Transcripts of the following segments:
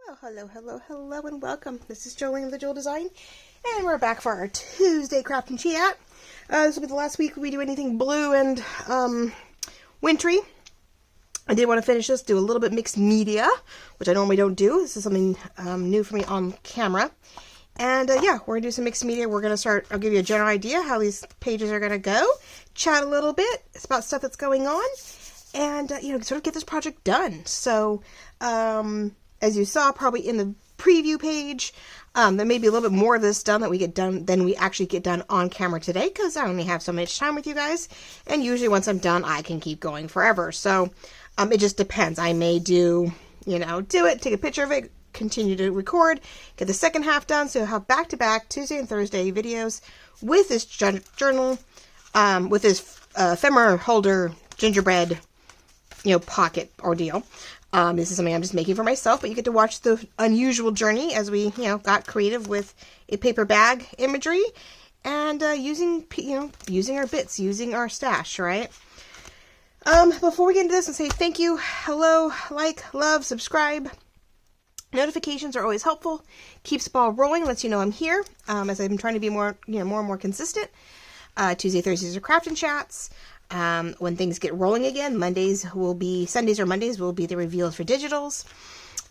Hello, and welcome. This is Jolene of the Jewel Design, and we're back for our Tuesday crafting chat. This will be the last week we do anything blue and wintry. I did want to finish this, do a little bit mixed media, which I normally don't do. This is something new for me on camera. And yeah, we're going to do some mixed media. We're going to start, I'll give you a general idea how these pages are going to go, chat a little bit. It's about stuff that's going on, and, sort of get this project done. So, as you saw probably in the preview page, there may be a little bit more of this done that we get done than we actually get done on camera today, because I only have so much time with you guys, and usually once I'm done I can keep going forever. So it just depends. I may do it, take a picture of it, continue to record, get the second half done, so I'll have back-to-back Tuesday and Thursday videos with this journal, with this ephemera holder gingerbread pocket ordeal. This is something I'm just making for myself, but you get to watch the unusual journey as we, got creative with a paper bag imagery and using our bits, using our stash, right? Before we get into this, and say thank you, hello, like, love, subscribe. Notifications are always helpful. Keeps the ball rolling, lets you know I'm here, as I'm trying to be more and more consistent. Tuesday, Thursdays are crafting chats. When things get rolling again, Sundays or Mondays will be the reveals for digitals.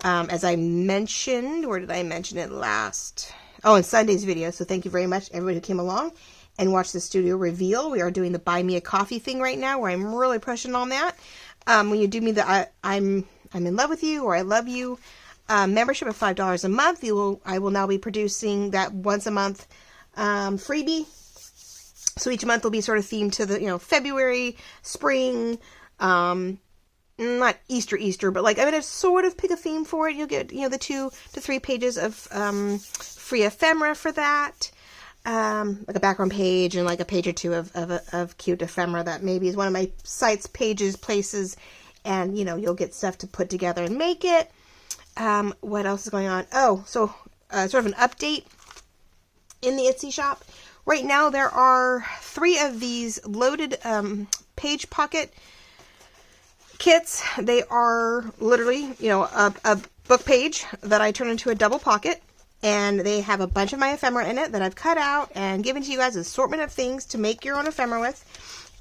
As I mentioned, where did I mention it last? Oh, in Sunday's video. So thank you very much, everybody who came along and watched the studio reveal. We are doing the buy me a coffee thing right now, where I'm really pushing on that. When you do me the I'm in love with you, or I love you membership of $5 a month, I will now be producing that once a month freebie. So each month will be sort of themed to the, February, spring, not Easter, but like, I'm going to sort of pick a theme for it. You'll get, the 2 to 3 pages of free ephemera for that. Like a background page and like a page or two of cute ephemera that maybe is one of my site's pages, places, and, you'll get stuff to put together and make it. What else is going on? Oh, so sort of an update in the Etsy shop. Right now, there are 3 of these loaded page pocket kits. They are literally, a book page that I turn into a double pocket. And they have a bunch of my ephemera in it that I've cut out and given to you guys, an assortment of things to make your own ephemera with.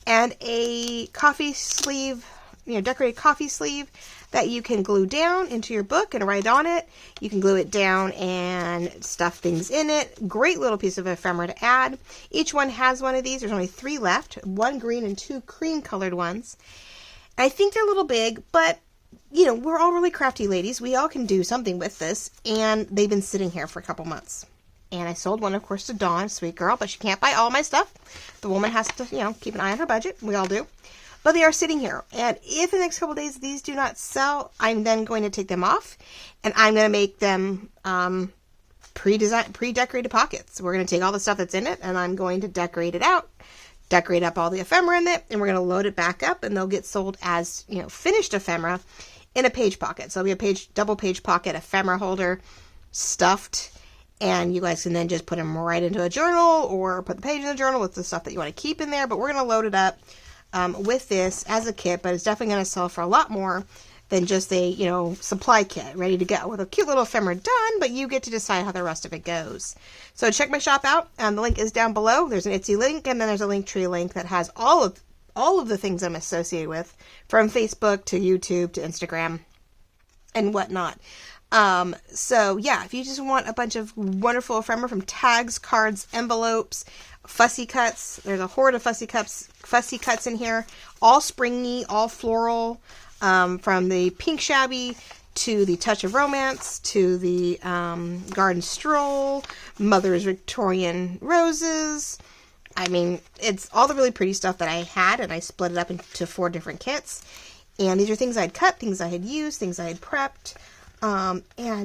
And a coffee sleeve, decorated coffee sleeve that you can glue down into your book and write on it. You can glue it down and stuff things in it. Great little piece of ephemera to add. Each one has one of these. There's only 3 left. 1 green and 2 cream colored ones. I think they're a little big, but we're all really crafty ladies. We all can do something with this, and they've been sitting here for a couple months. And I sold one, of course, to Dawn, sweet girl, but she can't buy all my stuff. The woman has to, keep an eye on her budget. We all do. But they are sitting here, and if in the next couple of days these do not sell, I'm then going to take them off, and I'm going to make them pre-decorated pockets. We're going to take all the stuff that's in it, and I'm going to decorate it out, decorate up all the ephemera in it, and we're going to load it back up, and they'll get sold as, finished ephemera in a page pocket. So it'll be a double page pocket ephemera holder, stuffed, and you guys can then just put them right into a journal, or put the page in the journal with the stuff that you want to keep in there, but we're going to load it up with this as a kit, but it's definitely going to sell for a lot more than just a, supply kit ready to go with a cute little ephemera done, but you get to decide how the rest of it goes. So check my shop out. The link is down below. There's an Etsy link, and then there's a Linktree link that has all of the things I'm associated with, from Facebook to YouTube to Instagram and whatnot. So yeah, if you just want a bunch of wonderful ephemera, from tags, cards, envelopes, fussy cuts, there's a horde of fussy cuts in here, all springy, all floral, from the pink shabby to the touch of romance to the garden stroll, mother's Victorian roses. I mean, it's all the really pretty stuff that I had, and I split it up into 4 different kits. And these are things I'd cut, things I had used, things I had prepped. And,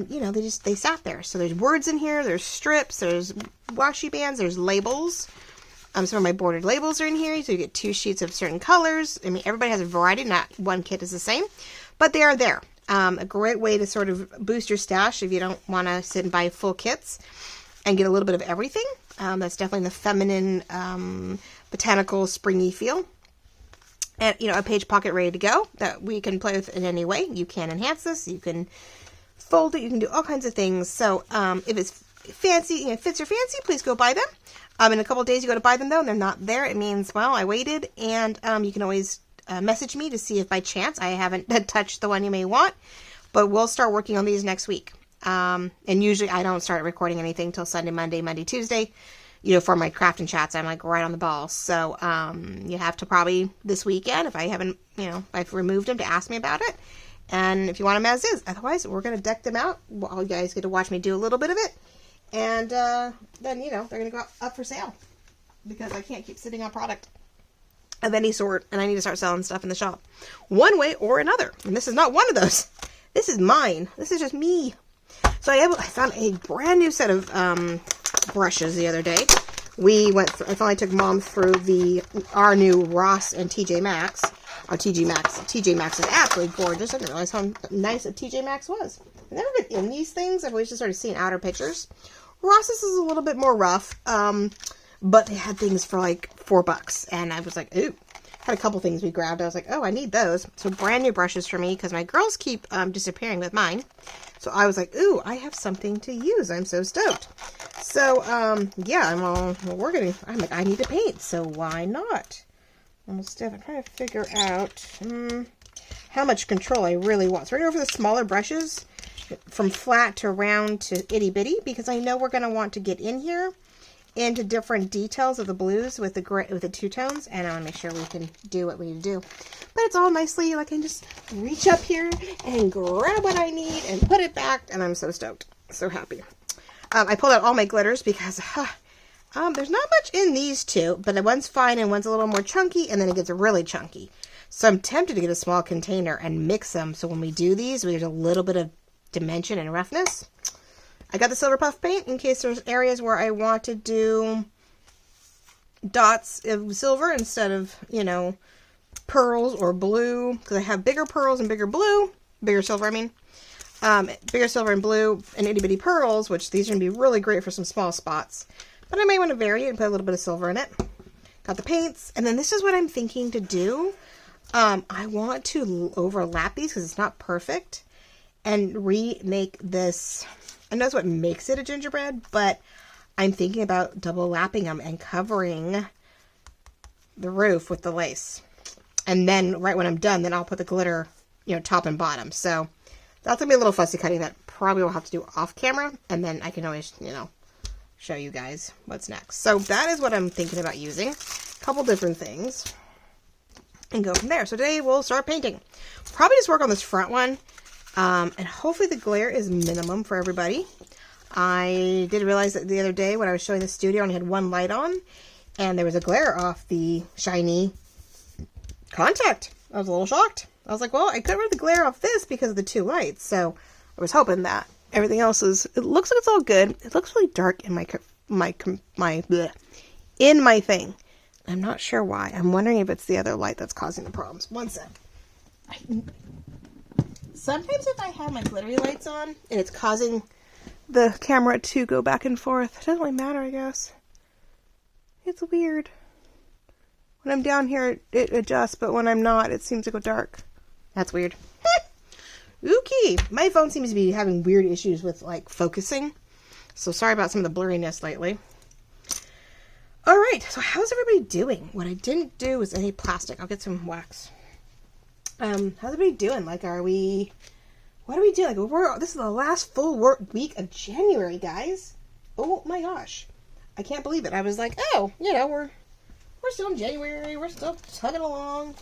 they sat there. So there's words in here, there's strips, there's washi bands, there's labels. Some of my bordered labels are in here, so you get 2 sheets of certain colors. I mean, everybody has a variety, not one kit is the same, but they are there. A great way to sort of boost your stash if you don't want to sit and buy full kits and get a little bit of everything. That's definitely the feminine, botanical, springy feel. And, a page pocket ready to go that we can play with in any way. You can enhance this. You can fold it. You can do all kinds of things. So if it's fancy, fits your fancy, please go buy them. In a couple of days you go to buy them though, and they're not there. It means, well, I waited, and you can always message me to see if by chance I haven't touched the one you may want. But we'll start working on these next week. And usually I don't start recording anything till Sunday, Monday, Tuesday. For my craft and chats, I'm like right on the ball. So you have to probably this weekend, if I haven't, I've removed them, to ask me about it. And if you want them as is. Otherwise, we're going to deck them out. Well, you guys get to watch me do a little bit of it. And then, they're going to go up for sale. Because I can't keep sitting on product of any sort. And I need to start selling stuff in the shop. One way or another. And this is not one of those. This is mine. This is just me. So I found a brand new set of brushes the other day. I finally took Mom through our new Ross and TJ Maxx. TJ Maxx is absolutely gorgeous. I didn't realize how nice a TJ Maxx was. I've never been in these things. I've always just started seeing outer pictures. Ross's is a little bit more rough, but they had things for like $4, and I was like, ooh. Had a couple things we grabbed. I was like, oh, I need those. So brand new brushes for me, because my girls keep disappearing with mine. So I was like, ooh, I have something to use. I'm so stoked. So, yeah, I'm like, I need to paint, so why not? I'm trying to figure out how much control I really want. So we're going to go for the smaller brushes, from flat to round to itty bitty, because I know we're going to want to get in here into different details of the blues with the two tones, and I want to make sure we can do what we need to do. But it's all nicely, like I can just reach up here and grab what I need and put it back, and I'm so stoked, so happy. I pulled out all my glitters because there's not much in these two, but one's fine and one's a little more chunky, and then it gets really chunky. So I'm tempted to get a small container and mix them, so when we do these, there's a little bit of dimension and roughness. I got the silver puff paint in case there's areas where I want to do dots of silver instead of, pearls or blue, because I have bigger pearls and bigger silver, bigger silver and blue and itty bitty pearls, which these are going to be really great for some small spots. But I may want to vary it and put a little bit of silver in it. Got the paints, and then this is what I'm thinking to do. I want to overlap these because it's not perfect, and remake this. I know that's what makes it a gingerbread, but I'm thinking about double lapping them and covering the roof with the lace. And then right when I'm done, then I'll put the glitter, top and bottom. So that's going to be a little fussy cutting that probably will have to do off camera. And then I can always, show you guys what's next. So that is what I'm thinking about using. A couple different things. And go from there. So today we'll start painting. Probably just work on this front one. And hopefully the glare is minimum for everybody. I did realize that the other day when I was showing the studio, I only had one light on, and there was a glare off the shiny contact. I was a little shocked. I was like, well, I covered the glare off this because of the two lights, so I was hoping that everything else it looks like it's all good. It looks really dark in in my thing. I'm not sure why. I'm wondering if it's the other light that's causing the problems. One sec. Sometimes if I have my glittery lights on and it's causing the camera to go back and forth, it doesn't really matter, I guess. It's weird. When I'm down here, it adjusts, but when I'm not, it seems to go dark. That's weird. Okay. My phone seems to be having weird issues with, focusing. So sorry about some of the blurriness lately. Alright, so how's everybody doing? What I didn't do was any plastic. I'll get some wax. How's everybody doing? What are we doing? This is the last full week of January, guys. Oh my gosh. I can't believe it. I was like, oh, we're still in January. We're still tugging along.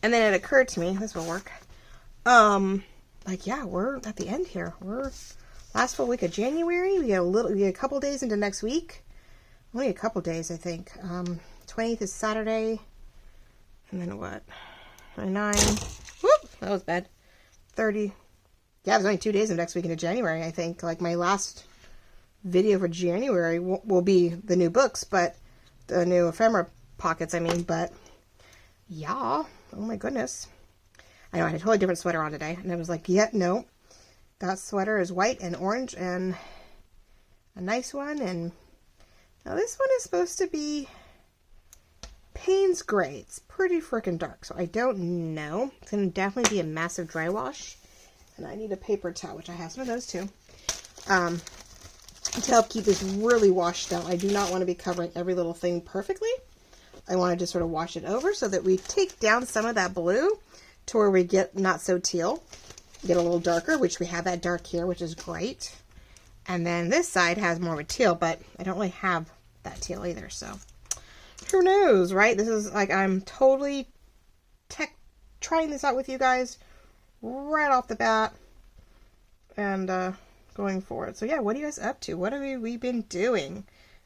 And then it occurred to me, this will work. Yeah, we're at the end here. We're last full week of January. We get a couple days into next week. Only a couple days, I think. 20th is Saturday. And then what? 29. Whoop! That was bad. 30. Yeah, there's only 2 days of next week into January, I think. My last video for January will be the new books, but the new ephemera pockets, but yeah. Oh my goodness. I know, I had a totally different sweater on today, and I was like, yeah, no. That sweater is white and orange and a nice one, and now this one is supposed to be Payne's Gray. It's pretty freaking dark, so I don't know. It's going to definitely be a massive dry wash. And I need a paper towel, which I have some of those too. To help keep this really washed out. I do not want to be covering every little thing perfectly. I want to just sort of wash it over so that we take down some of that blue to where we get not so teal. Get a little darker, which we have that dark here, which is great. And then this side has more of a teal, but I don't really have that teal either, so who knows, right? This is like I'm totally trying this out with you guys right off the bat and going for it. So yeah, what are you guys up to? What have we been doing?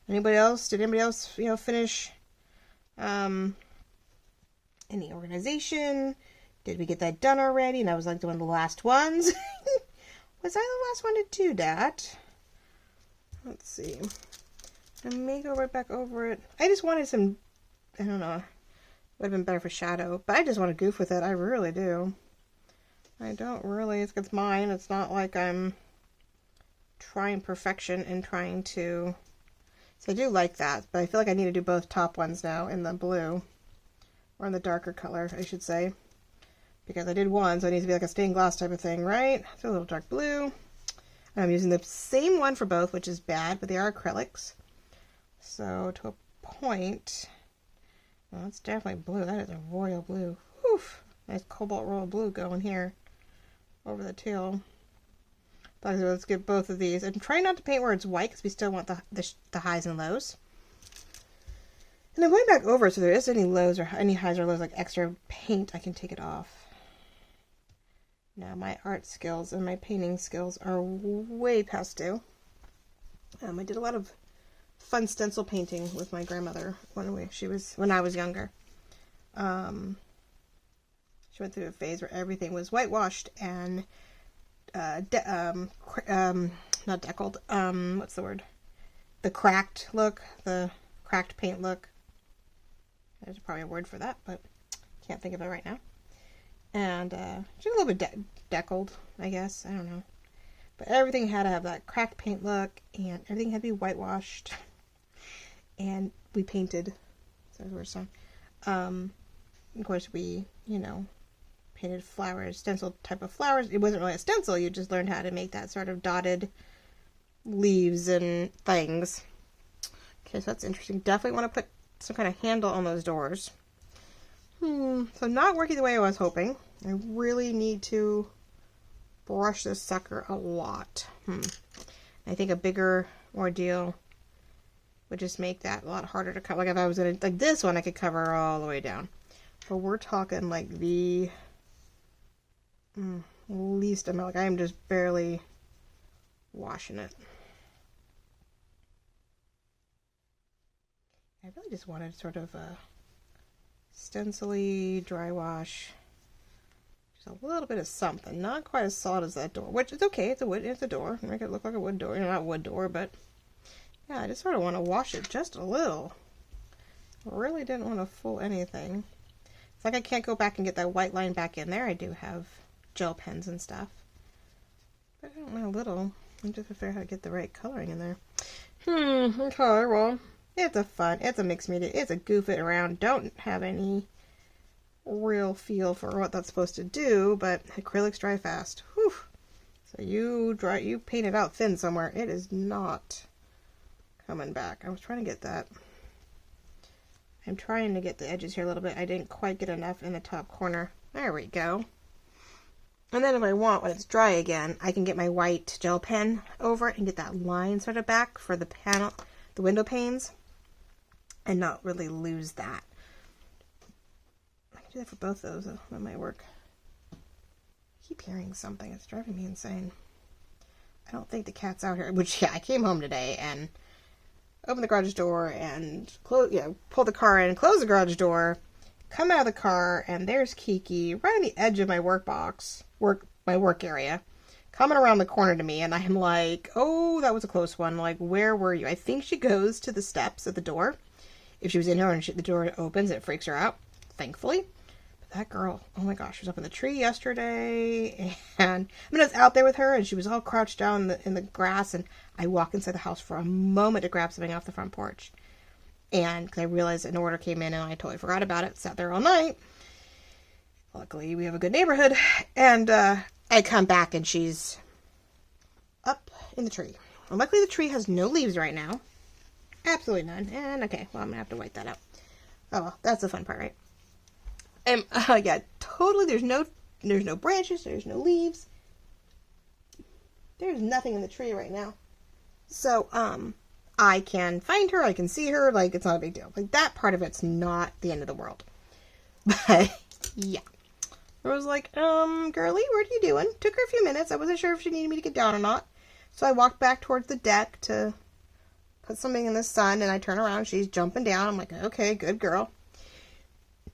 Anybody else? Did anybody else, finish any organization? Did we get that done already? And I was like one of the last ones. Was I the last one to do that? Let's see. I may go right back over it. I just wanted some, I don't know, would have been better for shadow, but I just want to goof with it. I really do. I don't really, it's mine. It's not like I'm trying perfection and trying to, so I do like that, but I feel like I need to do both top ones now in the blue, or in the darker color, I should say, because I did one, so it needs to be like a stained glass type of thing, right? So a little dark blue. And I'm using the same one for both, which is bad, but they are acrylics. So to a point, well, it's definitely blue. That is a royal blue. Whew, nice cobalt royal blue going here over the tail. But let's get both of these. And try not to paint where it's white because we still want the highs and lows. And I'm going back over so there is any lows or any highs or lows, like extra paint, I can take it off. Now my art skills and my painting skills are way past due. I did a lot of fun stencil painting with my grandmother when I was younger. She went through a phase where everything was whitewashed and not deckled. What's the word? The cracked look, the cracked paint look. There's probably a word for that, but can't think of it right now. And she's a little bit deckled, I guess. I don't know. But everything had to have that cracked paint look, and everything had to be whitewashed. And we painted. So we're so. Of course, we, painted flowers, stencil type of flowers. It wasn't really a stencil. You just learned how to make that sort of dotted leaves and things. Okay, so that's interesting. Definitely want to put some kind of handle on those doors. So not working the way I was hoping. I really need to brush this sucker a lot. I think a bigger ordeal would just make that a lot harder to cover. Like if I was gonna, like this one, I could cover all the way down. But we're talking like the least amount. Like I am just barely washing it. I really just wanted sort of a stencil-y dry wash. Just a little bit of something. Not quite as solid as that door, which is okay. It's a door. Make it look like a wood door. Not a wood door, but yeah, I just sort of want to wash it just a little. Really didn't want to fool anything. It's like I can't go back and get that white line back in there. I do have gel pens and stuff. But I don't know, a little. I'm just figuring out how to get the right coloring in there. Okay, well, it's a mixed media. It's a goof it around. Don't have any real feel for what that's supposed to do, but acrylics dry fast. Whew. So you paint it out thin somewhere. It is not coming back. I was trying to get that. I'm trying to get the edges here a little bit. I didn't quite get enough in the top corner. There we go. And then if I want, when it's dry again, I can get my white gel pen over it and get that line sort of back for the panel, the window panes, and not really lose that. I can do that for both those. That might work. I keep hearing something. It's driving me insane. I don't think the cat's out here. Which, yeah, I came home today and opened the garage door and pulled the car in, closed the garage door, come out of the car, and there's Kiki right on the edge of my my work area, coming around the corner to me, and I'm like, oh, that was a close one. Like, where were you? I think she goes to the steps at the door. If she was in here and the door opens, it freaks her out, thankfully. But that girl, oh my gosh, she was up in the tree yesterday, and I was out there with her, and she was all crouched down in the grass, and I walked inside the house for a moment to grab something off the front porch. And because I realized an order came in and I totally forgot about it, sat there all night. Luckily, we have a good neighborhood. And I I come back and she's up in the tree. And luckily the tree has no leaves right now. Absolutely none. And okay, well, I'm gonna have to wipe that out. Oh well, that's the fun part, right? Yeah, totally. There's no branches. There's no leaves. There's nothing in the tree right now. So, I can find her. I can see her. Like, it's not a big deal. Like, that part of it's not the end of the world. But, yeah. I was like, girlie, what are you doing? Took her a few minutes. I wasn't sure if she needed me to get down or not. So I walked back towards the deck to put something in the sun, and I turn around. She's jumping down. I'm like, okay, good girl.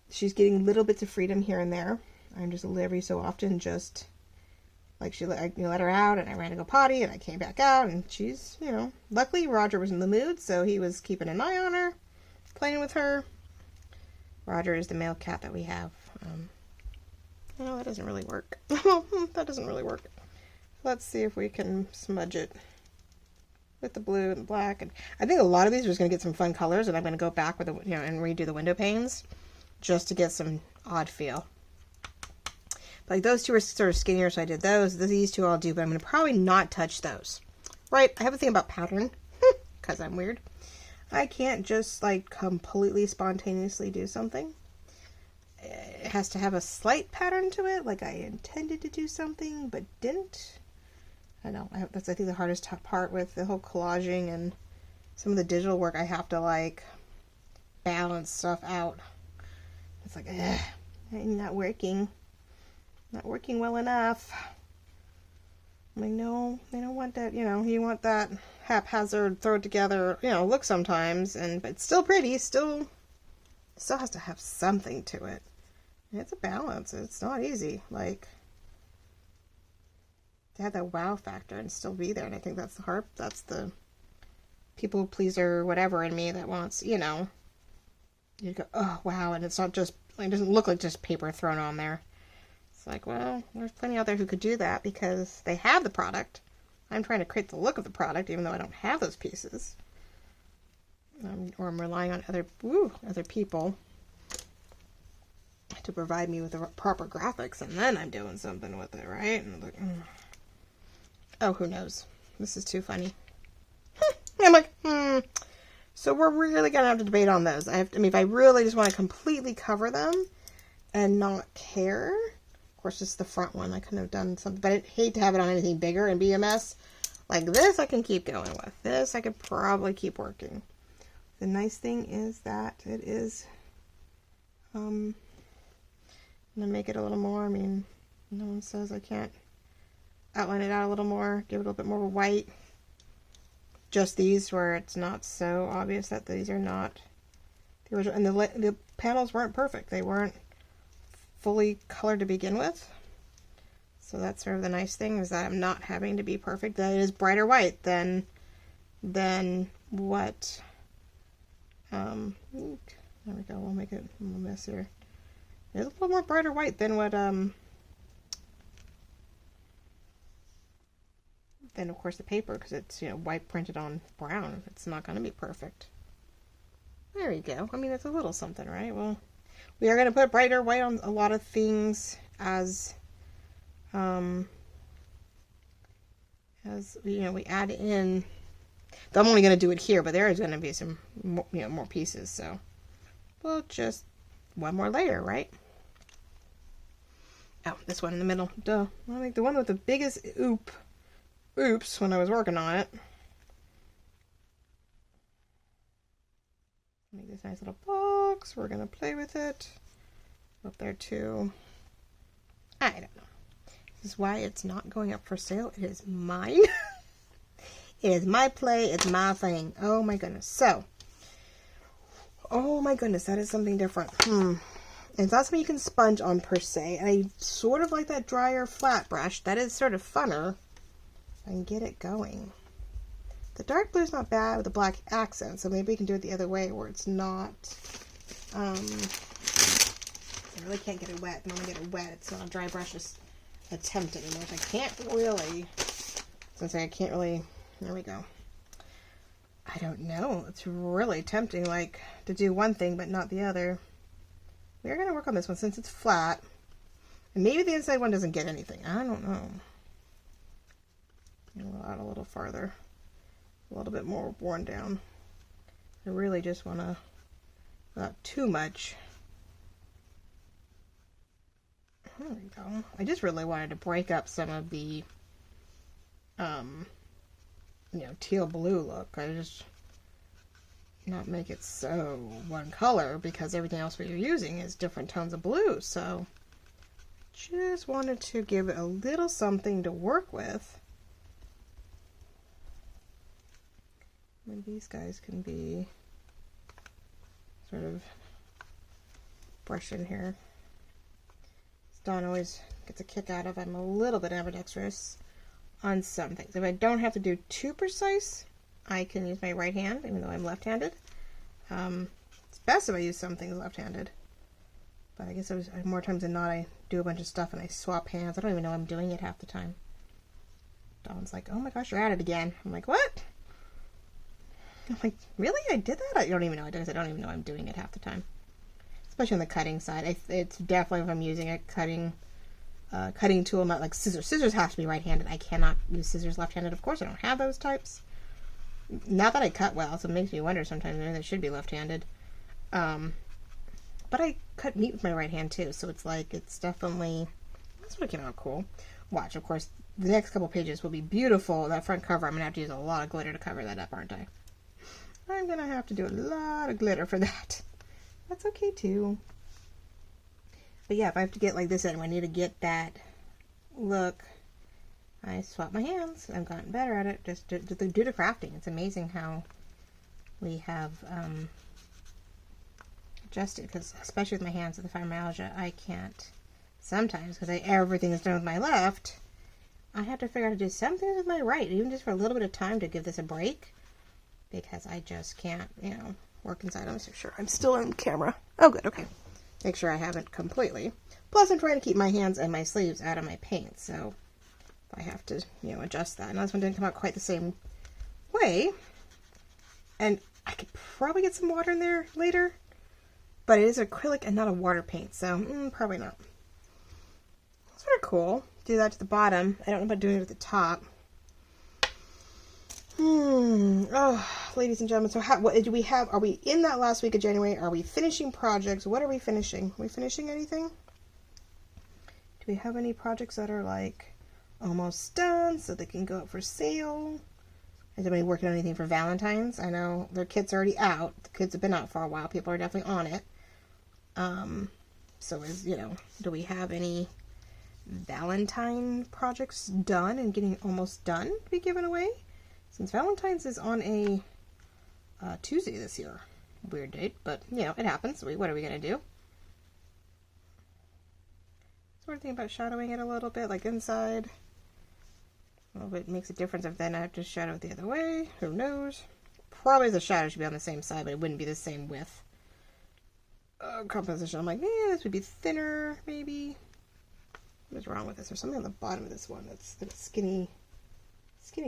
She's getting little bits of freedom here and there. I'm just every so often just, like, I let her out, and I ran to go potty, and I came back out, and she's, you know, luckily Roger was in the mood, so he was keeping an eye on her, playing with her. Roger is the male cat that we have. No, that doesn't really work. That doesn't really work. Let's see if we can smudge it with the blue and the black. And I think a lot of these are just going to get some fun colors, and I'm going to go back with the, you know, and redo the window panes just to get some odd feel. Like, those two are sort of skinnier, so I did those. These two I'll do, but I'm going to probably not touch those. Right? I have a thing about pattern, because I'm weird. I can't just, like, completely spontaneously do something. It has to have a slight pattern to it, like I intended to do something, but didn't. I know, that's, I think, the hardest part with the whole collaging and some of the digital work. I have to, like, balance stuff out. It's like, not working. Not working well enough. I'm like, no, they don't want that, you know, you want that haphazard, throw it together, you know, look sometimes, but it's still pretty, still has to have something to it. And it's a balance. It's not easy, like, to have that wow factor and still be there. And I think that's the people pleaser whatever in me that wants, you know, you go, oh wow, and it's not just, like, it doesn't look like just paper thrown on there. It's like, well, there's plenty out there who could do that because they have the product. I'm trying to create the look of the product even though I don't have those pieces. Or I'm relying on other people to provide me with the proper graphics, and then I'm doing something with it, right? And I'm like, oh, who knows? This is too funny. I'm like, So we're really gonna have to debate on those. I mean, if I really just want to completely cover them and not care, of course, just the front one, I couldn't have done something, but I'd hate to have it on anything bigger and BMS. Like this, I can keep going with. This, I could probably keep working. The nice thing is that it is, I'm going to make it a little more. I mean, no one says I can't outline it out a little more, give it a little bit more of a white. Just these where it's not so obvious that these are not the original. And the panels weren't perfect. They weren't fully colored to begin with. So that's sort of the nice thing, is that I'm not having to be perfect. That it is brighter white than what... there we go. We'll make it a little mess here. It's a little more brighter white than what, than of course the paper, because it's, you know, white printed on brown. It's not going to be perfect. There we go. I mean, it's a little something, right? Well, we are going to put brighter white on a lot of things as you know, we add in. I'm only going to do it here, but there is going to be some more, you know, more pieces. So we'll just one more layer, right? Oh, this one in the middle. Duh. I think the one with the biggest oops when I was working on it. Make this nice little box. We're going to play with it. Up there too. I don't know. This is why it's not going up for sale. It is mine. It is my play. It's my thing. Oh my goodness. So, oh my goodness, that is something different. It's not something you can sponge on per se. And I sort of like that drier flat brush. That is sort of funner. I can get it going. The dark blue is not bad with the black accent, so maybe we can do it the other way where it's not. I really can't get it wet. And when I get it wet, it's not a dry brush attempt anymore. I can't really. Since I can't really. There we go. I don't know. It's really tempting, like, to do one thing but not the other. We are going to work on this one since it's flat. And maybe the inside one doesn't get anything. I don't know. Go out a little farther. A little bit more worn down. I really just want to, not too much. There we go. I just really wanted to break up some of the, teal blue look. I just not make it so one color because everything else we're using is different tones of blue. So just wanted to give it a little something to work with. And these guys can be sort of brushed in here. Dawn always gets a kick out of. I'm a little bit ambidextrous on some things. If I don't have to do too precise, I can use my right hand, even though I'm left-handed. It's best if I use some things left-handed. But I guess more times than not, I do a bunch of stuff and I swap hands. I don't even know I'm doing it half the time. Dawn's like, oh my gosh, you're at it again. I'm like, what? I'm like, really? I did that? I don't even know I did. I don't even know I'm doing it half the time. Especially on the cutting side. It's definitely if I'm using a cutting tool, not like scissors. Scissors have to be right-handed. I cannot use scissors left-handed. Of course, I don't have those types. Not that I cut well, so it makes me wonder sometimes maybe they should be left-handed. But I cut meat with my right hand too, so it's like, it's definitely, that's what came out cool. Watch, of course, the next couple pages will be beautiful. That front cover, I'm going to have to use a lot of glitter to cover that up, aren't I? I'm going to have to do a lot of glitter for that. That's okay too. But yeah, if I have to get like this in, I need to get that look, I swap my hands. I've gotten better at it just to do the crafting. It's amazing how we have adjusted, because especially with my hands with the fibromyalgia, I can't sometimes, because everything is done with my left, I have to figure out how to do some things with my right, even just for a little bit of time to give this a break, because I just can't, work inside. Let me make sure I'm still on camera. Oh, good. Okay. Make sure I haven't completely. Plus, I'm trying to keep my hands and my sleeves out of my paint, so I have to, adjust that. Now, this one didn't come out quite the same way, and I could probably get some water in there later, but it is acrylic and not a water paint, so probably not. It's sort of cool. Do that to the bottom. I don't know about doing it at the top. Oh, ladies and gentlemen, so what do we have? Are we in that last week of January? Are we finishing projects? What are we finishing? Are we finishing anything? Do we have any projects that are like almost done so they can go up for sale? Is anybody working on anything for Valentine's? I know their kits are already out. The kids have been out for a while. People are definitely on it. So do we have any Valentine projects done and getting almost done to be given away? Since Valentine's is on a Tuesday this year. Weird date, but, it happens. What are we going to do? Sort of thinking about shadowing it a little bit, like inside. A little bit makes a difference if then I have to shadow it the other way. Who knows? Probably the shadow should be on the same side, but it wouldn't be the same width. Composition. I'm like, this would be thinner, maybe. What is wrong with this? There's something on the bottom of this one that's skinny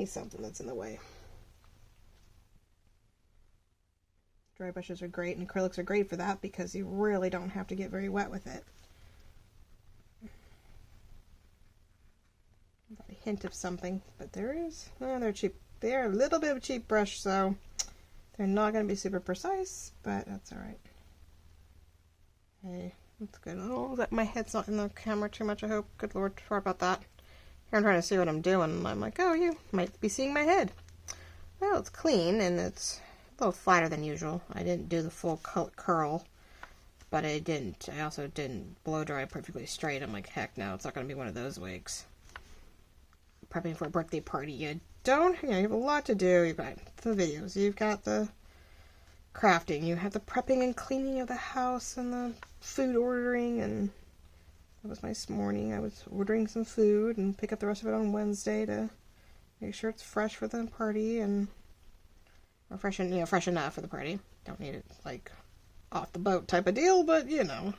something that's in the way. Dry brushes are great, and acrylics are great for that because you really don't have to get very wet with it. Got a hint of something, but they're cheap. They're a little bit of a cheap brush, so they're not going to be super precise, but that's alright. Hey, that's good. Oh, my head's not in the camera too much, I hope. Good Lord, sorry about that. Here I'm trying to see what I'm doing, and I'm like, oh, you might be seeing my head. Well, it's clean, and it's a little flatter than usual. I didn't do the full curl, but I also didn't blow dry perfectly straight. I'm like, heck no, it's not going to be one of those wigs. Prepping for a birthday party. You have a lot to do. You've got the videos, you've got the crafting, you have the prepping and cleaning of the house, and the food ordering, and that was my morning. I was ordering some food and pick up the rest of it on Wednesday to make sure it's fresh for the party or fresh enough for the party. Don't need it like off the boat type of deal, but yeah,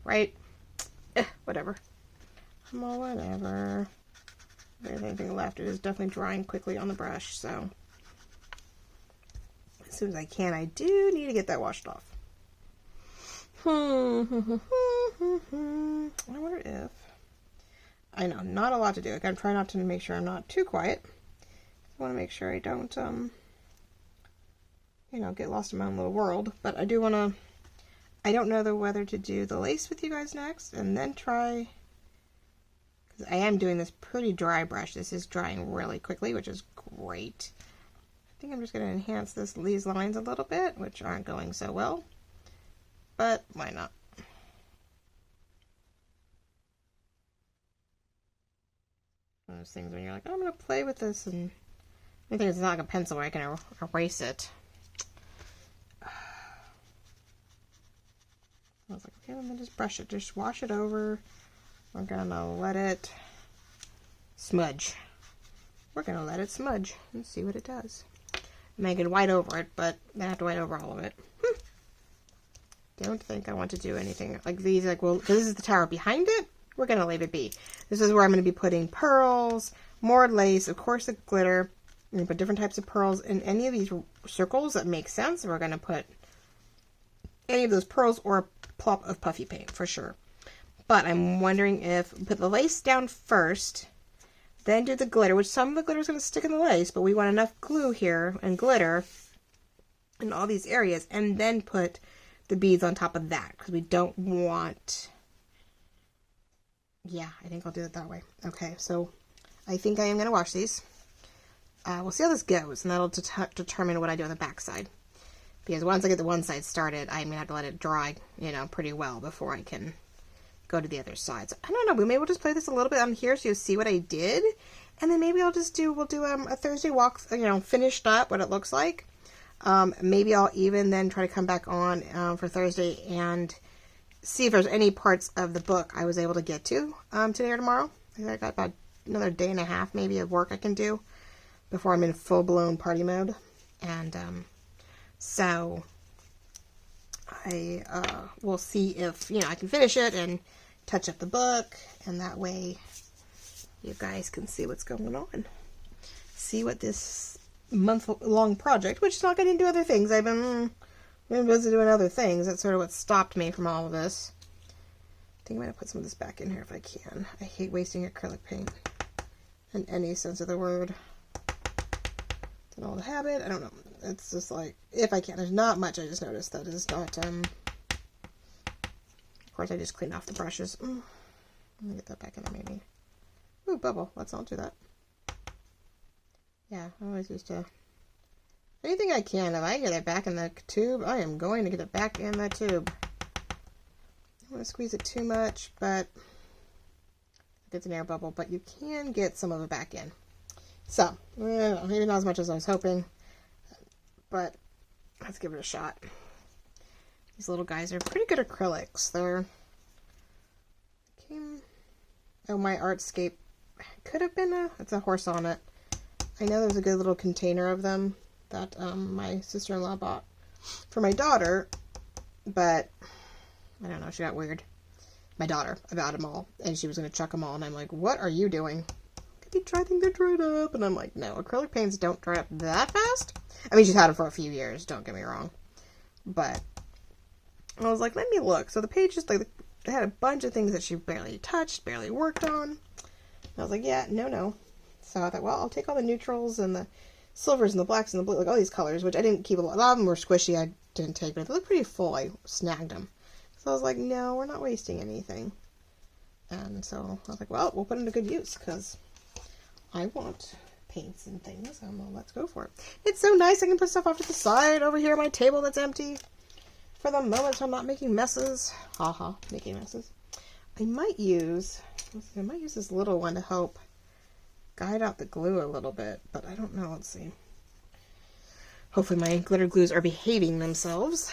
right. Whatever. I'm all whatever. If there's anything left, it is definitely drying quickly on the brush, so as soon as I can, I do need to get that washed off. I wonder if... I know, not a lot to do. Like, I'm trying not to make sure I'm not too quiet. I want to make sure I don't, you know, get lost in my own little world. But I do want to... I don't know whether to do the lace with you guys next and then try... Because I am doing this pretty dry brush. This is drying really quickly, which is great. I think I'm just going to enhance these lines a little bit, which aren't going so well. But why not? One of those things when you're like, oh, I'm going to play with this, and I think it's not like a pencil where I can erase it. I was like, okay, let me just brush it. Just wash it over. We're going to let it smudge. We're going to let it smudge and see what it does. Make it white over it, but I have to white over all of it. Don't think I want to do anything like these. Like, well, this is the tower behind it. We're going to leave it be. This is where I'm going to be putting pearls, more lace, of course the glitter. I'm going to put different types of pearls in any of these circles that make sense. We're going to put any of those pearls or a plop of puffy paint for sure. But I'm wondering if put the lace down first, then do the glitter, which some of the glitter is going to stick in the lace, but we want enough glue here and glitter in all these areas, and then put the beads on top of that, because we don't want... Yeah, I think I'll do it that way. Okay, so I think I am going to wash these. We'll see how this goes, and that'll determine what I do on the back side. Because once I get the one side started, I'm going to have to let it dry, you know, pretty well before I can go to the other side. So I don't know, we may just play this a little bit on here so you'll see what I did. And then maybe we'll do a Thursday walk, you know, finished up, what it looks like. Maybe I'll even then try to come back on for Thursday and see if there's any parts of the book I was able to get to today or tomorrow. I think I got about another day and a half maybe of work I can do before I'm in full-blown party mode. And so I will see if, you know, I can finish it and touch up the book, and that way you guys can see what's going on. See what this month-long project, which is not going to do other things. I've been busy doing other things. That's sort of what stopped me from all of this. I think I'm going to put some of this back in here if I can. I hate wasting acrylic paint in any sense of the word. It's an old habit. I don't know. It's just like, if I can. There's not much I just noticed that is not, of course I just cleaned off the brushes. Let me get that back in there maybe. Ooh, bubble. Let's not do that. Yeah, I always used to... Anything I can. If I can get it back in the tube, I am going to get it back in the tube. I don't want to squeeze it too much, but it's an air bubble, but you can get some of it back in. So, maybe not as much as I was hoping, but let's give it a shot. These little guys are pretty good acrylics. Oh, my Artscape could have been it's a horse on it. I know there's a good little container of them that my sister-in-law bought for my daughter, but I don't know, she got weird. My daughter about them all, and she was going to chuck them all, and I'm like, what are you doing? I think they're dried up, and I'm like, no, acrylic paints don't dry up that fast. I mean, she's had them for a few years, don't get me wrong, but I was like, let me look. So the page just like, it had a bunch of things that she barely touched, barely worked on. And I was like, yeah, no. So I thought, well, I'll take all the neutrals and the silvers and the blacks and the blue, like all these colors, which I didn't keep a lot of them were squishy, I didn't take, but they look pretty full. I snagged them. So I was like, no, we're not wasting anything. And so I was like, well, we'll put them to good use, because I want paints and things, and well, let's go for it. It's so nice, I can put stuff off to the side over here on my table that's empty for the moment, so I'm not making messes. Haha, making messes. I might use this little one to help guide out the glue a little bit, but I don't know. Let's see. Hopefully my glitter glues are behaving themselves.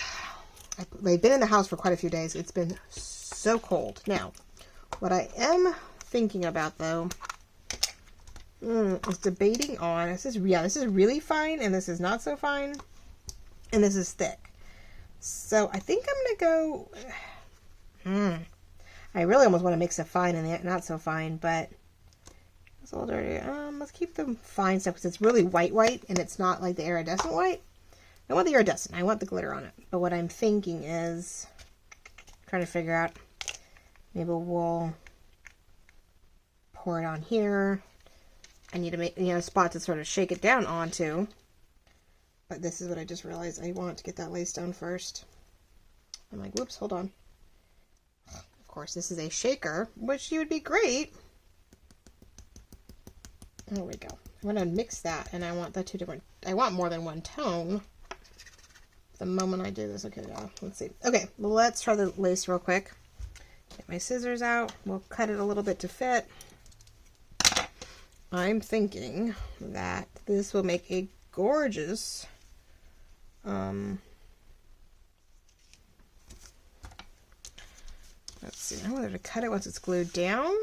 They've been in the house for quite a few days. It's been so cold. Now, what I am thinking about though is debating on, this is really fine, and this is not so fine, and this is thick. So I think I'm gonna go. I really almost want to mix the fine and the not so fine, but it's a little dirty. Let's keep the fine stuff because it's really white, and it's not like the iridescent white. I want the iridescent. I want the glitter on it. But what I'm thinking is, trying to figure out, maybe we'll pour it on here. I need to make, a spot to sort of shake it down onto. But this is what I just realized. I want to get that lace down first. I'm like, whoops, hold on. Of course, this is a shaker, which would be great. There we go. I'm going to mix that, and I want the two different, I want more than one tone. The moment I do this, okay, let's see. Okay, well, let's try the lace real quick. Get my scissors out. We'll cut it a little bit to fit. I'm thinking that this will make a gorgeous let's see, I don't know whether to cut it once it's glued down.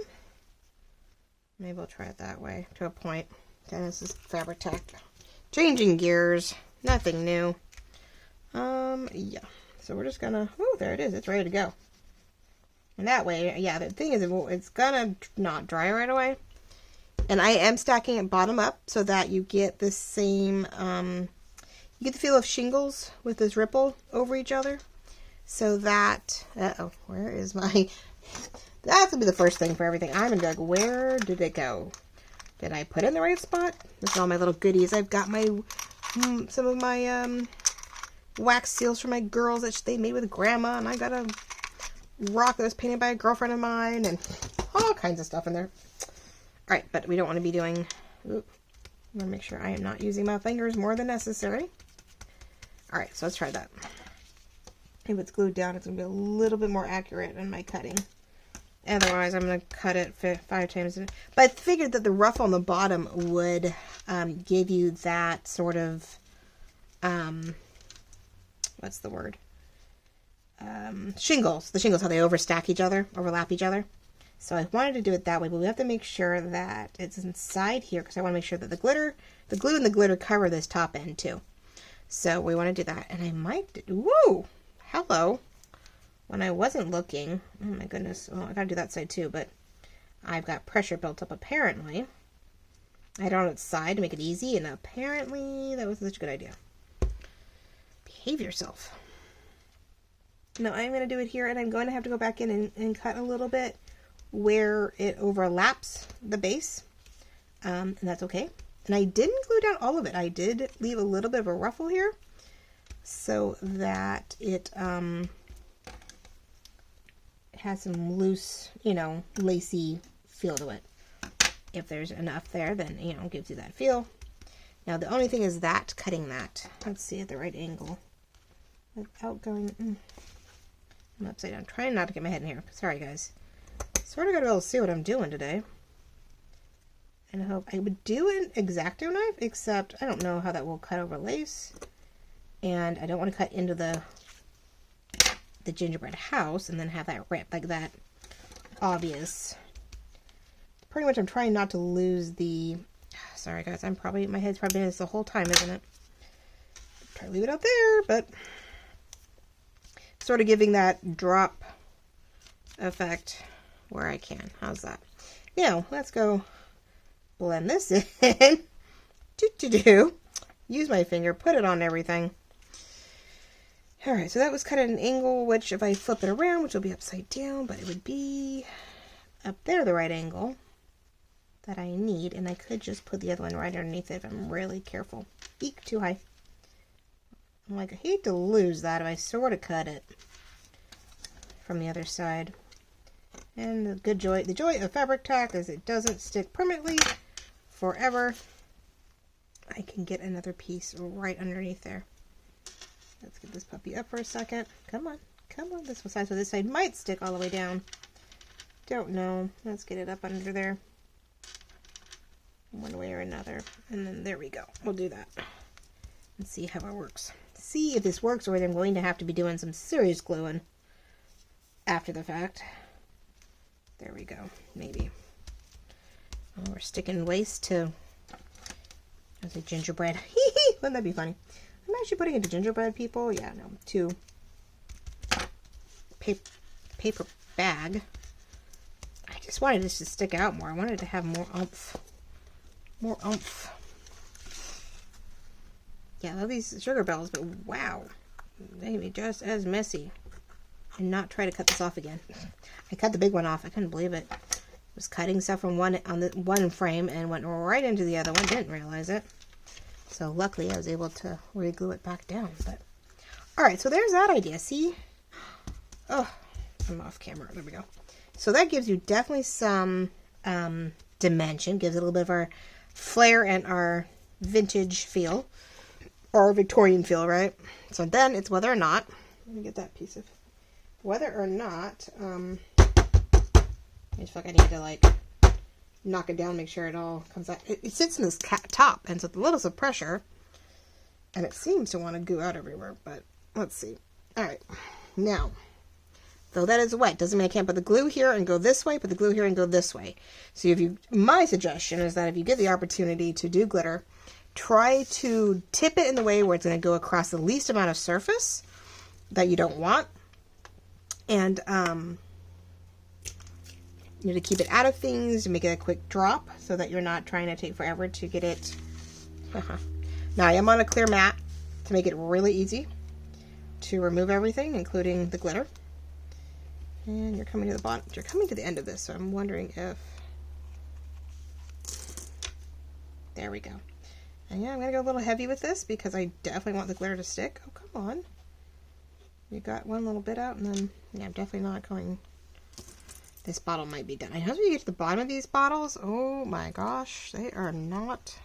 Maybe I'll try it that way to a point. Okay, this is fabric tack. Changing gears, nothing new. Yeah, so we're just gonna, oh, there it is, it's ready to go. And that way, yeah, the thing is, it's gonna not dry right away. And I am stacking it bottom up so that you get the same, you get the feel of shingles with this ripple over each other. So that, uh-oh, where is my, that's gonna be the first thing for everything. I'm gonna be like, where did it go? Did I put it in the right spot? This is all my little goodies. I've got my, some of my, wax seals for my girls that they made with grandma, and I got a rock that was painted by a girlfriend of mine, and all kinds of stuff in there. All right, but we don't want to be doing, oop, I want to make sure I am not using my fingers more than necessary. All right, so let's try that. If it's glued down, it's going to be a little bit more accurate in my cutting. Otherwise, I'm going to cut it 5 times. But I figured that the ruff on the bottom would give you that sort of, what's the word? Shingles. The shingles, how they overlap each other. So I wanted to do it that way, but we have to make sure that it's inside here because I want to make sure that the glue and the glitter cover this top end too. So we want to do that. And I might, woo, hello. When I wasn't looking, oh my goodness, well, I gotta do that side too, but I've got pressure built up apparently. I had it on its side to make it easy, and apparently that was such a good idea. Behave yourself. Now I'm going to do it here, and I'm going to have to go back in and cut a little bit where it overlaps the base, and that's okay. And I didn't glue down all of it. I did leave a little bit of a ruffle here so that it has some loose, lacy feel to it. If there's enough there, then, it gives you that feel. Now, the only thing is that, cutting that. Let's see at the right angle. Without going, I'm upside down. Trying not to get my head in here. Sorry, guys. Sort of got to be able to see what I'm doing today. And I hope I would do an X-Acto knife, except I don't know how that will cut over lace. And I don't want to cut into the gingerbread house and then have that rip like that obvious. Pretty much I'm trying not to lose the, sorry guys, my head's probably been this the whole time, isn't it? Try to leave it out there, but sort of giving that drop effect where I can. How's that? Let's go blend this in. Use my finger, put it on everything. Alright, so that was cut at an angle, which if I flip it around, which will be upside down, but it would be up there the right angle that I need, and I could just put the other one right underneath it if I'm really careful. Eek, too high. I'm like, I hate to lose that if I sort of cut it from the other side. And the joy of fabric tack is it doesn't stick permanently forever. I can get another piece right underneath there. Let's get this puppy up for a second. Come on, come on. This side, so this side might stick all the way down. Don't know. Let's get it up under there. One way or another. And then there we go. We'll do that. And see how it works. See if this works, or I'm going to have to be doing some serious gluing after the fact. There we go. Maybe. Oh, we're sticking waste to, I say gingerbread. Wouldn't that be funny? I'm actually putting it to gingerbread, people. Yeah, no, to paper bag. I just wanted this to stick out more. I wanted to have more oomph. More oomph. Yeah, I love these sugar bells, but wow. They can be just as messy and not try to cut this off again. I cut the big one off. I couldn't believe it. I was cutting stuff from one on the one frame and went right into the other one. Didn't realize it. So luckily I was able to re-glue it back down. But all right, so there's that idea. See? Oh, I'm off camera. There we go. So that gives you definitely some dimension. Gives it a little bit of our flair and our vintage feel. Or Victorian feel, right? So then it's whether or not, let me get that piece of, whether or not, I just feel like I need to like knock it down, make sure it all comes out. It sits in this top, and so with a little of pressure, and it seems to want to goo out everywhere, but let's see. All right, now, though that is wet, doesn't mean I can't put the glue here and go this way, put the glue here and go this way. So if you, my suggestion is that if you get the opportunity to do glitter, try to tip it in the way where it's going to go across the least amount of surface that you don't want. And you need to keep it out of things, make it a quick drop so that you're not trying to take forever to get it. Now I am on a clear mat to make it really easy to remove everything, including the glitter. And you're coming to the bottom. You're coming to the end of this, so I'm wondering if... There we go. And yeah, I'm going to go a little heavy with this because I definitely want the glitter to stick. Oh, come on. You got one little bit out, and then, yeah, I'm definitely not going... This bottle might be done. I know when you get to the bottom of these bottles, oh my gosh, they are not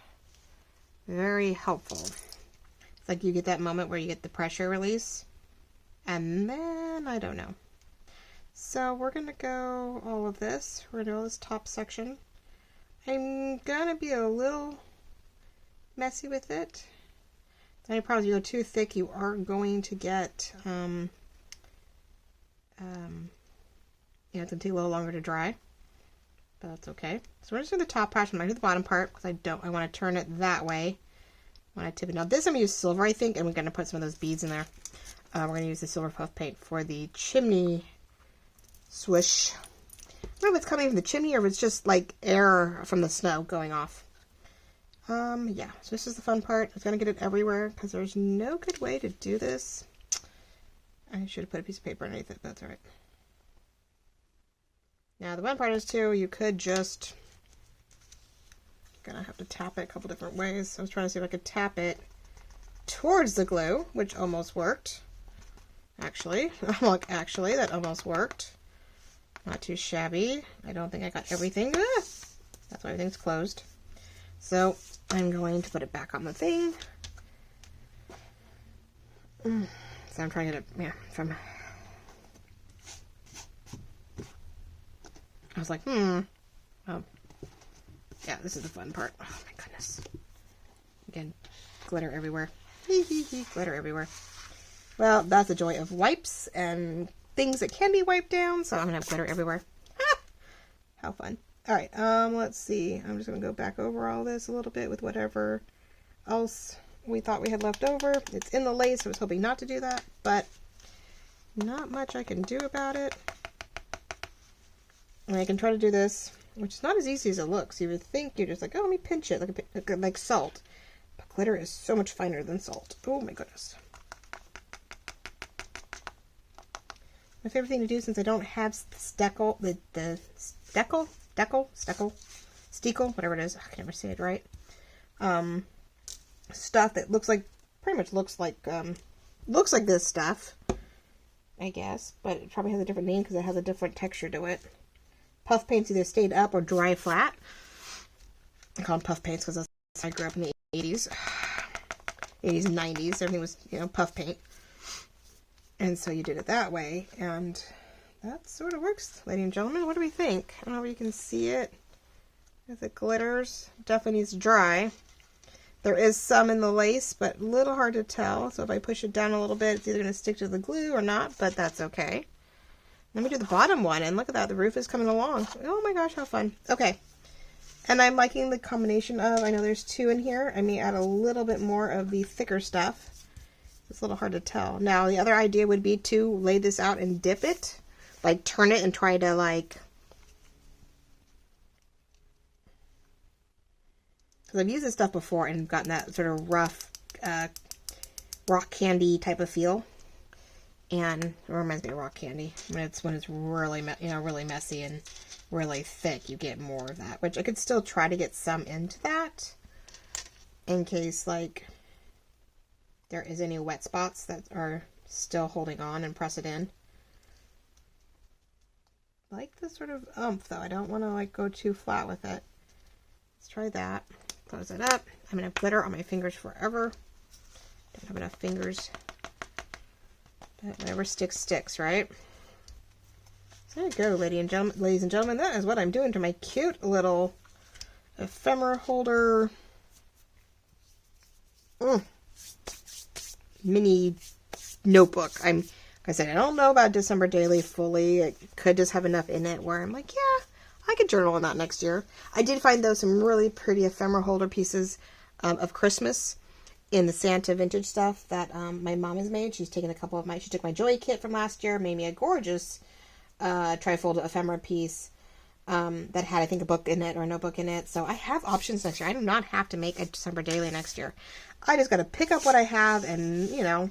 very helpful. It's like you get that moment where you get the pressure release, and then, I don't know. So we're going to go all of this. We're going to go this top section. I'm going to be a little... messy with it. The only problem is if you go too thick, you are going to get, you know, it's going to take a little longer to dry, but that's okay. So we're just doing the top part. I'm not doing the bottom part because I want to turn it that way when I tip it. Now this I'm going to use silver, I think, and we're going to put some of those beads in there. We're going to use the silver puff paint for the chimney swoosh. I don't know if it's coming from the chimney or if it's just like air from the snow going off. Yeah, so this is the fun part. I'm going to get it everywhere because there's no good way to do this. I should have put a piece of paper underneath it, but that's alright. Now, the one part is, too, you could just... Gonna have to tap it a couple different ways. I was trying to see if I could tap it towards the glue, which almost worked. Actually, look, actually, that almost worked. Not too shabby. I don't think I got everything. Ah! That's why everything's closed. So I'm going to put it back on the thing. So I'm trying to get it, yeah, from... I was like, Oh. Yeah, this is the fun part. Oh my goodness. Again, glitter everywhere. Glitter everywhere. Well, that's the joy of wipes and things that can be wiped down. So I'm going to have glitter everywhere. How fun. Alright, let's see. I'm just going to go back over all this a little bit with whatever else we thought we had left over. It's in the lace. I was hoping not to do that, but not much I can do about it. And I can try to do this, which is not as easy as it looks. You would think you're just like, oh, let me pinch it like salt. But glitter is so much finer than salt. Oh my goodness. My favorite thing to do, since I don't have steckle, steckle, whatever it is, I can never say it right. Stuff that looks like, pretty much looks like this stuff, I guess, but it probably has a different name because it has a different texture to it. Puff paints either stayed up or dry flat. I call them puff paints because I grew up in the 80s. 80s and 90s. Everything was, you know, puff paint. And so you did it that way. And that sort of works, ladies and gentlemen. What do we think? I don't know if you can see it. As it glitters. Definitely needs to dry. There is some in the lace, but a little hard to tell. So if I push it down a little bit, it's either going to stick to the glue or not, but that's okay. Let me do the bottom one, and look at that, the roof is coming along. Oh my gosh, how fun. Okay, and I'm liking the combination of, I know there's two in here. I may add a little bit more of the thicker stuff. It's a little hard to tell. Now, the other idea would be to lay this out and dip it. Like, turn it and try to, like... Because I've used this stuff before and gotten that sort of rough rock candy type of feel. And it reminds me of rock candy. When it's really, really messy and really thick, you get more of that. Which I could still try to get some into that, in case, like, there is any wet spots that are still holding on, and press it in. I like this sort of oomph, though. I don't want to, like, go too flat with it. Let's try that. Close it up. I'm going to have glitter on my fingers forever. Don't have enough fingers. But whatever sticks, sticks, right? So there you go, ladies and gentlemen. That is what I'm doing to my cute little ephemera holder mini notebook. Like I said, I don't know about December Daily fully. It could just have enough in it where I'm like, yeah, I could journal on that next year. I did find, though, some really pretty ephemera holder pieces of Christmas in the Santa vintage stuff that my mom has made. She's taken a couple of she took my Joy kit from last year, made me a gorgeous trifold ephemera piece that had, I think, a book in it or a notebook in it. So I have options next year. I do not have to make a December Daily next year. I just got to pick up what I have, and, you know,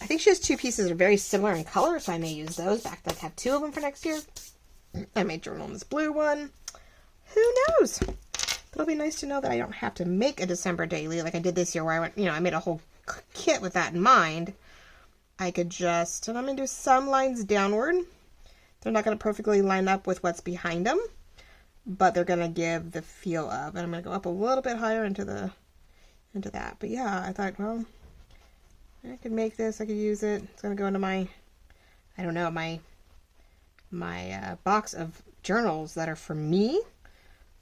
I think she has two pieces that are very similar in color, so I may use those. Back to have two of them for next year. I may journal in this blue one. Who knows? But it'll be nice to know that I don't have to make a December Daily like I did this year, where I went, I made a whole kit with that in mind. I could just, and I'm going to do some lines downward. They're not going to perfectly line up with what's behind them, but they're going to give the feel of, and I'm going to go up a little bit higher into that. But yeah, I thought, well, I could make this, I could use it. It's going to go into my, I don't know, my box of journals that are for me,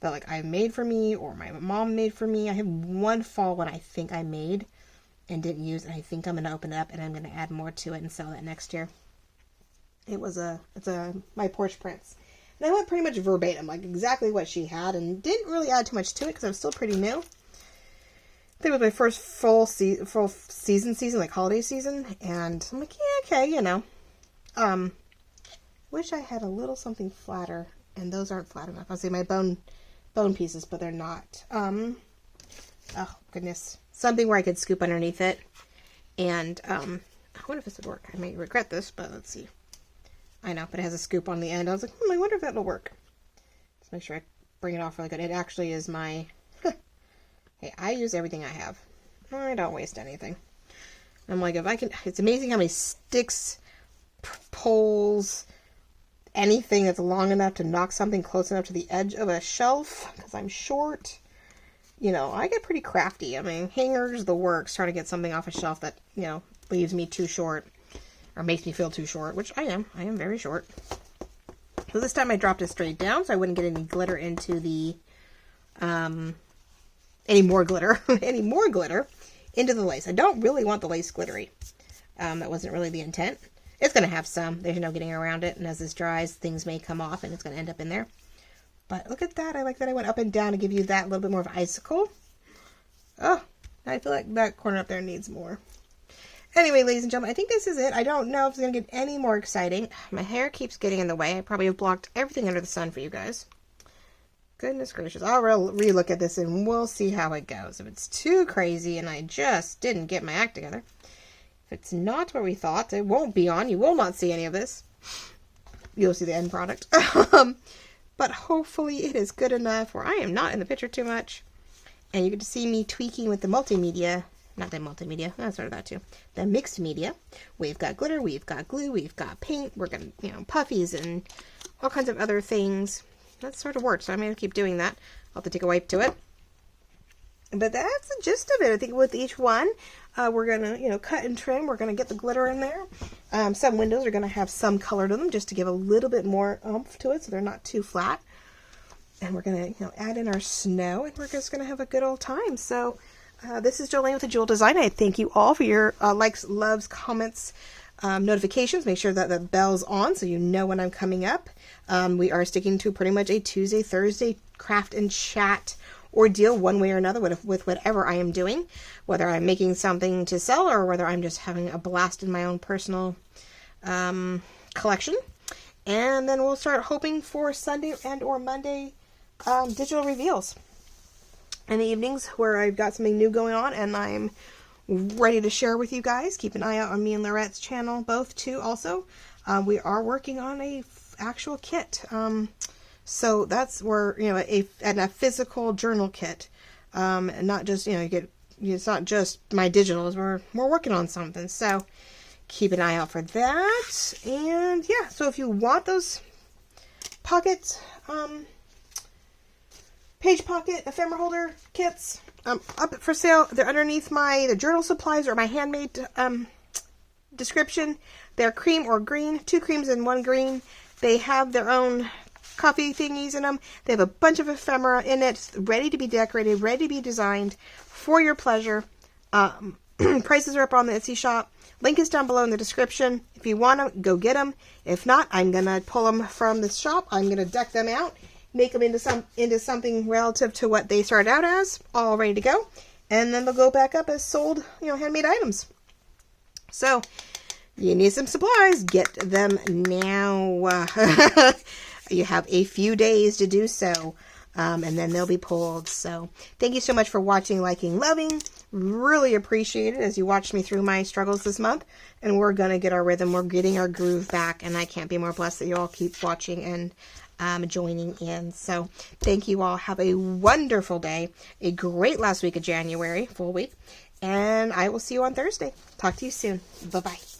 that like I made for me or my mom made for me. I have one fall one I think I made and didn't use, and I think I'm going to open it up and I'm going to add more to it and sell that next year. It's my Porch Prince. And I went pretty much verbatim, like exactly what she had, and didn't really add too much to it because I was still pretty new. I think it was my first full season, like holiday season, and I'm like, yeah, okay, wish I had a little something flatter, and those aren't flat enough. I'll say my bone pieces, but they're not. Oh goodness, something where I could scoop underneath it, and I wonder if this would work. I may regret this, but let's see. I know, but it has a scoop on the end. I was like, I wonder if that'll work. Let's make sure I bring it off really good. It actually is my. Hey, I use everything I have. I don't waste anything. I'm like, if I can, it's amazing how many sticks, poles, anything that's long enough to knock something close enough to the edge of a shelf, because I'm short. I get pretty crafty. I mean, hangers, the works, trying to get something off a shelf that, leaves me too short, or makes me feel too short, which I am. I am very short. So this time I dropped it straight down so I wouldn't get any glitter into the, any more glitter into the lace. I don't really want the lace glittery. That wasn't really the intent. It's going to have some. There's no getting around it. And as this dries, things may come off and it's going to end up in there. But look at that. I like that I went up and down to give you that little bit more of icicle. Oh, I feel like that corner up there needs more. Anyway, ladies and gentlemen, I think this is it. I don't know if it's going to get any more exciting. My hair keeps getting in the way. I probably have blocked everything under the sun for you guys. Goodness gracious. I'll re-look at this and we'll see how it goes. If it's too crazy and I just didn't get my act together. If it's not what we thought, it won't be on. You will not see any of this. You'll see the end product. But hopefully it is good enough where I am not in the picture too much. And you get to see me tweaking with the multimedia. Not the multimedia. That's sort of that too. The mixed media. We've got glitter. We've got glue. We've got paint. We're going to, puffies and all kinds of other things. That sort of works, so I'm going to keep doing that. I'll have to take a wipe to it. But that's the gist of it. I think with each one, we're going to, cut and trim. We're going to get the glitter in there. Some windows are going to have some color to them just to give a little bit more oomph to it so they're not too flat. And we're going to, add in our snow, and we're just going to have a good old time. So this is Jolene with the Jewel Design. I thank you all for your likes, loves, comments, notifications. Make sure that the bell's on so you know when I'm coming up. We are sticking to pretty much a Tuesday, Thursday craft and chat ordeal one way or another with whatever I am doing, whether I'm making something to sell or whether I'm just having a blast in my own personal collection. And then we'll start hoping for Sunday and or Monday digital reveals in the evenings where I've got something new going on and I'm ready to share with you guys. Keep an eye out on me and Lorette's channel, both too. Also, we are working on a actual kit. So that's where, you know, a physical journal kit, and not just, you know, it's not just my digitals. We're working on something. So keep an eye out for that. And yeah, so if you want those pocket, page pocket ephemera holder kits, up for sale. They're underneath my the journal supplies or my handmade description. They're cream or green, 2 creams and 1 green. They have their own coffee thingies in them. They have a bunch of ephemera in it, ready to be decorated, ready to be designed for your pleasure. Prices are up on the Etsy shop. Link is down below in the description. If you want them, go get them. If not, I'm gonna pull them from the shop. I'm gonna deck them out, make them into something relative to what they started out as, all ready to go, and then they'll go back up as sold, you know, handmade items. So you need some supplies, get them now. You have a few days to do so, and then they'll be pulled. So thank you so much for watching, liking, loving. Really appreciate it as you watched me through my struggles this month. And we're going to get our rhythm. We're getting our groove back. And I can't be more blessed that you all keep watching and joining in. So thank you all. Have a wonderful day. A great last week of January, full week. And I will see you on Thursday. Talk to you soon. Bye-bye.